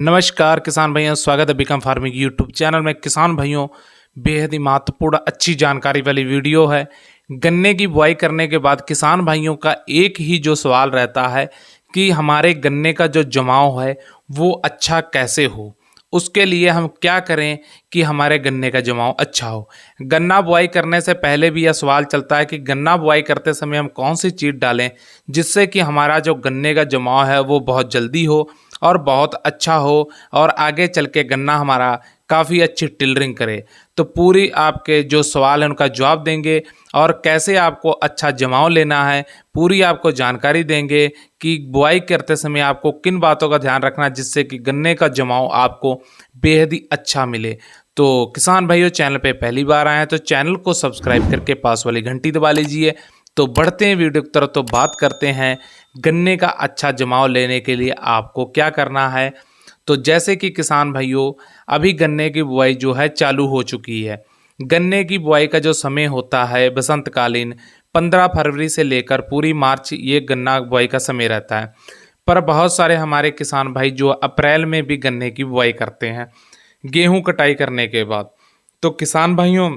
नमस्कार किसान भाइयों, स्वागत है बिकम फार्मिंग यूट्यूब चैनल में। किसान भाइयों, बेहद ही महत्वपूर्ण अच्छी जानकारी वाली वीडियो है। गन्ने की बुआई करने के बाद किसान भाइयों का एक ही जो सवाल रहता है कि हमारे गन्ने का जो जमाव है वो अच्छा कैसे हो, उसके लिए हम क्या करें कि हमारे गन्ने का जमाव अच्छा हो। गन्ना बुआई करने से पहले भी यह सवाल चलता है कि गन्ना बुआई करते समय हम कौन सी चीज़ डालें जिससे कि हमारा जो गन्ने का जमाव है वो बहुत जल्दी हो और बहुत अच्छा हो और आगे चल के गन्ना हमारा काफ़ी अच्छी टिलरिंग करे। तो पूरी आपके जो सवाल हैं उनका जवाब देंगे और कैसे आपको अच्छा जमाव लेना है, पूरी आपको जानकारी देंगे कि बुआई करते समय आपको किन बातों का ध्यान रखना है जिससे कि गन्ने का जमाव आपको बेहद ही अच्छा मिले। तो किसान भाइयों, चैनल पे पहली बार आए हैं तो चैनल को सब्सक्राइब करके पास वाली घंटी दबा लीजिए। तो बढ़ते हैं वीडियो की तरफ, तो बात करते हैं गन्ने का अच्छा जमाव लेने के लिए आपको क्या करना है। तो जैसे कि किसान भाइयों, अभी गन्ने की बुआई जो है चालू हो चुकी है। गन्ने की बुआई का जो समय होता है बसंतकालीन 15 फरवरी से लेकर पूरी मार्च, ये गन्ना बुआई का समय रहता है। पर बहुत सारे हमारे किसान भाई जो अप्रैल में भी गन्ने की बुआई करते हैं गेहूं कटाई करने के बाद। तो किसान भाइयों,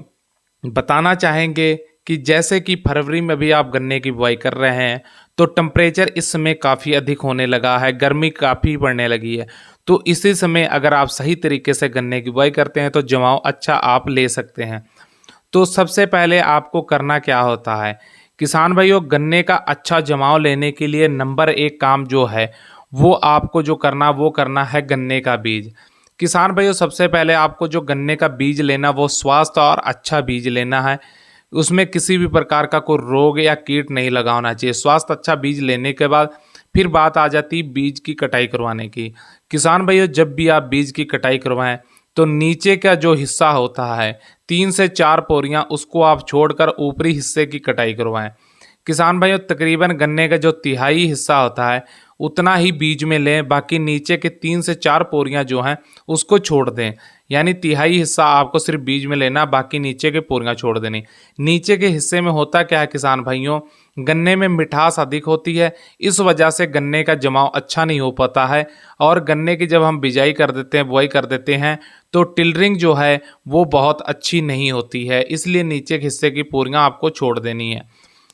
बताना चाहेंगे कि जैसे कि फरवरी में भी आप गन्ने की बुआई कर रहे हैं तो टेम्परेचर इस समय काफ़ी अधिक होने लगा है, गर्मी काफ़ी बढ़ने लगी है। तो इसी समय अगर आप सही तरीके से गन्ने की बुआई करते हैं तो जमाव अच्छा आप ले सकते हैं। तो सबसे पहले आपको करना क्या होता है किसान भाइयों, गन्ने का अच्छा जमाव लेने के लिए नंबर एक काम जो है वो आपको जो करना वो करना है गन्ने का बीज। किसान भाइयों, सबसे पहले आपको जो गन्ने का बीज लेना वो स्वास्थ्य और अच्छा बीज लेना है। उसमें किसी भी प्रकार का कोई रोग या कीट नहीं लगा होना चाहिए। स्वास्थ्य अच्छा बीज लेने के बाद फिर बात आ जाती है बीज की कटाई करवाने की। किसान भाइयों, जब भी आप बीज की कटाई करवाएं तो नीचे का जो हिस्सा होता है 3 से 4 पोरियां उसको आप छोड़कर ऊपरी हिस्से की कटाई करवाएं। किसान भाइयों, तकरीबन गन्ने का जो तिहाई हिस्सा होता है उतना ही बीज में लें, बाकी नीचे के 3 से 4 पोरियां जो हैं उसको छोड़ दें। यानी तिहाई हिस्सा आपको सिर्फ बीज में लेना, बाकी नीचे के पोरियां छोड़ देनी। नीचे के हिस्से में होता क्या है किसान भाइयों, गन्ने में मिठास अधिक होती है, इस वजह से गन्ने का जमाव अच्छा नहीं हो पाता है। और गन्ने की जब हम बिजाई कर देते हैं, बुआई कर देते हैं तो टिलरिंग जो है वो बहुत अच्छी नहीं होती है, इसलिए नीचे के हिस्से की पोरियां आपको छोड़ देनी है।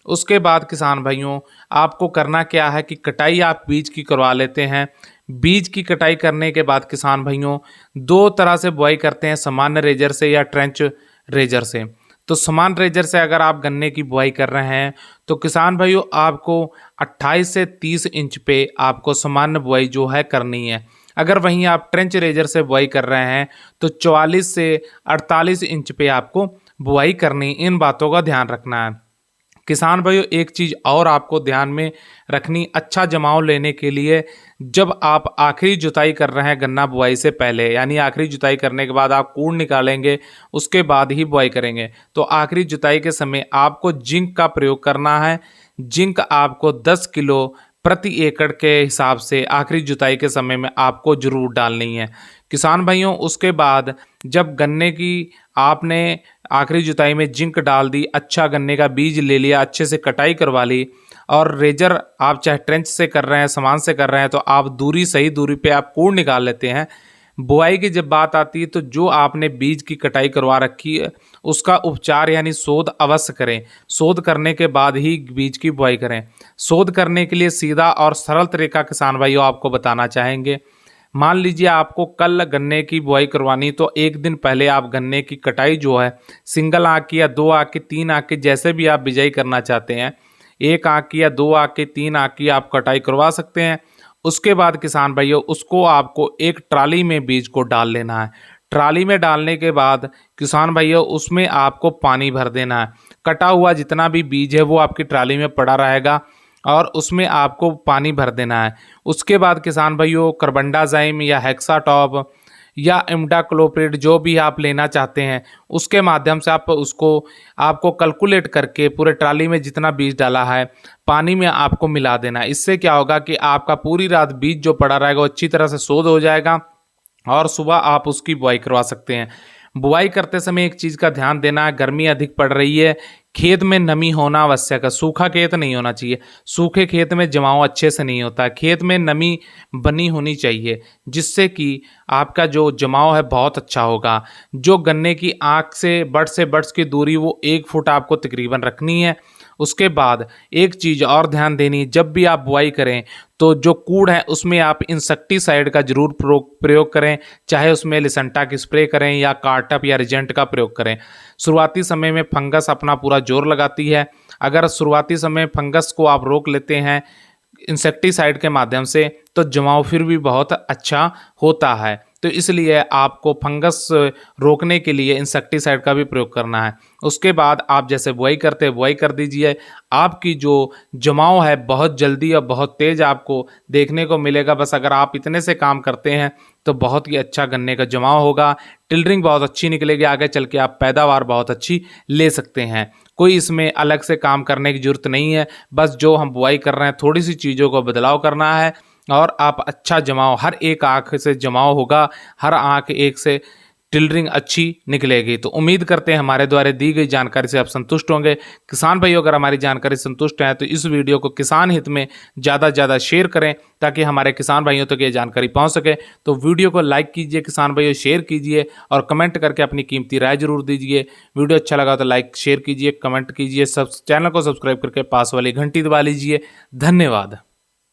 उसके बाद किसान भाइयों, आपको करना क्या है कि कटाई आप बीज की करवा लेते हैं। बीज की कटाई करने के बाद किसान भाइयों, दो तरह से बुआई करते हैं, सामान्य रेजर से या ट्रेंच रेजर से। तो सामान्य रेजर से अगर आप गन्ने की बुआई कर रहे हैं तो किसान भाइयों आपको 28 से 30 इंच पे आपको सामान्य बुआई जो है करनी है। अगर वहीं आप ट्रेंच रेजर से बुआई कर रहे हैं तो 44 से 48 इंच पे आपको बुआई करनी। इन बातों का ध्यान रखना है। किसान भाइयों, एक चीज़ और आपको ध्यान में रखनी, अच्छा जमाव लेने के लिए जब आप आखिरी जुताई कर रहे हैं गन्ना बुआई से पहले, यानी आखिरी जुताई करने के बाद आप कूड़ निकालेंगे उसके बाद ही बुआई करेंगे, तो आखिरी जुताई के समय आपको जिंक का प्रयोग करना है। जिंक आपको 10 किलो प्रति एकड़ के हिसाब से आखिरी जुताई के समय में आपको जरूर डालनी है। किसान भाइयों, उसके बाद जब गन्ने की आपने आखिरी जुताई में जिंक डाल दी, अच्छा गन्ने का बीज ले लिया, अच्छे से कटाई करवा ली, और रेजर आप चाहे ट्रेंच से कर रहे हैं, सामान से कर रहे हैं, तो आप दूरी सही दूरी पे आप कूड़ निकाल लेते हैं। बुआई की जब बात आती है तो जो आपने बीज की कटाई करवा रखी है उसका उपचार यानी शोध अवश्य करें। शोध करने के बाद ही बीज की बुआई करें। शोध करने के लिए सीधा और सरल तरीका किसान भाइयों आपको बताना चाहेंगे। मान लीजिए आपको कल गन्ने की बुआई करवानी, तो एक दिन पहले आप गन्ने की कटाई जो है सिंगल आँख की या 2 आँख की, 3 आँख की, जैसे भी आप बिजाई करना चाहते हैं, 1 आँख की या 2 आँख की, 3 आँख की आप कटाई करवा सकते हैं। उसके बाद किसान भाइयों, उसको आपको एक ट्राली में बीज को डाल लेना है। ट्राली में डालने के बाद किसान भाइयों उसमें आपको पानी भर देना है। कटा हुआ जितना भी बीज है वो आपकी ट्राली में पड़ा रहेगा और उसमें आपको पानी भर देना है। उसके बाद किसान भाइयों कार्बनडाजिम या हेक्साटॉप या इमिडाक्लोप्रिड जो भी आप लेना चाहते हैं उसके माध्यम से आप उसको आपको कैलकुलेट करके पूरे ट्राली में जितना बीज डाला है पानी में आपको मिला देना है। इससे क्या होगा कि आपका पूरी रात बीज जो पड़ा रहेगा वो अच्छी तरह से शोध हो जाएगा और सुबह आप उसकी बुआई करवा सकते हैं। बुआई करते समय एक चीज़ का ध्यान देना है, गर्मी अधिक पड़ रही है, खेत में नमी होना आवश्यक है। सूखा खेत नहीं होना चाहिए। सूखे खेत में जमाव अच्छे से नहीं होता है। खेत में नमी बनी होनी चाहिए, जिससे कि आपका जो जमाव है बहुत अच्छा होगा। जो गन्ने की आँख से बड्स की दूरी वो 1 फुट आपको तकरीबन रखनी है। उसके बाद एक चीज़ और ध्यान देनी है, जब भी आप बुआई करें तो जो कूड़ है उसमें आप इंसेक्टिसाइड का जरूर प्रयोग करें, चाहे उसमें लिसेंटा की स्प्रे करें या कार्टप या रिजेंट का प्रयोग करें। शुरुआती समय में फंगस अपना पूरा जोर लगाती है। अगर शुरुआती समय फंगस को आप रोक लेते हैं इंसेक्टिसाइड के माध्यम से, तो जमाव फिर भी बहुत अच्छा होता है। तो इसलिए आपको फंगस रोकने के लिए इंसेक्टिसाइड का भी प्रयोग करना है। उसके बाद आप जैसे बुआई करते हैं बुआई कर दीजिए। आपकी जो जमाव है बहुत जल्दी और बहुत तेज़ आपको देखने को मिलेगा। बस अगर आप इतने से काम करते हैं तो बहुत ही अच्छा गन्ने का जमाव होगा। टिलरिंग बहुत अच्छी निकलेगी, आगे चल के आप पैदावार बहुत अच्छी ले सकते हैं। कोई इसमें अलग से काम करने की ज़रूरत नहीं है। बस जो हम बुआई कर रहे हैं थोड़ी सी चीज़ों को बदलाव करना है और आप अच्छा जमाव, हर एक आँख से जमाव होगा, हर आँख एक से टिलरिंग अच्छी निकलेगी। तो उम्मीद करते हैं हमारे द्वारा दी गई जानकारी से आप संतुष्ट होंगे। किसान भाइयों, अगर हमारी जानकारी संतुष्ट है तो इस वीडियो को किसान हित में ज़्यादा से ज़्यादा शेयर करें, ताकि हमारे किसान भाइयों तक ये जानकारी पहुंच सके। तो वीडियो को लाइक कीजिए किसान भाइयों, शेयर कीजिए और कमेंट करके अपनी कीमती राय जरूर दीजिए। वीडियो अच्छा लगा तो लाइक शेयर कीजिए, कमेंट कीजिए, चैनल को सब्सक्राइब करके पास वाली घंटी दबा लीजिए। धन्यवाद।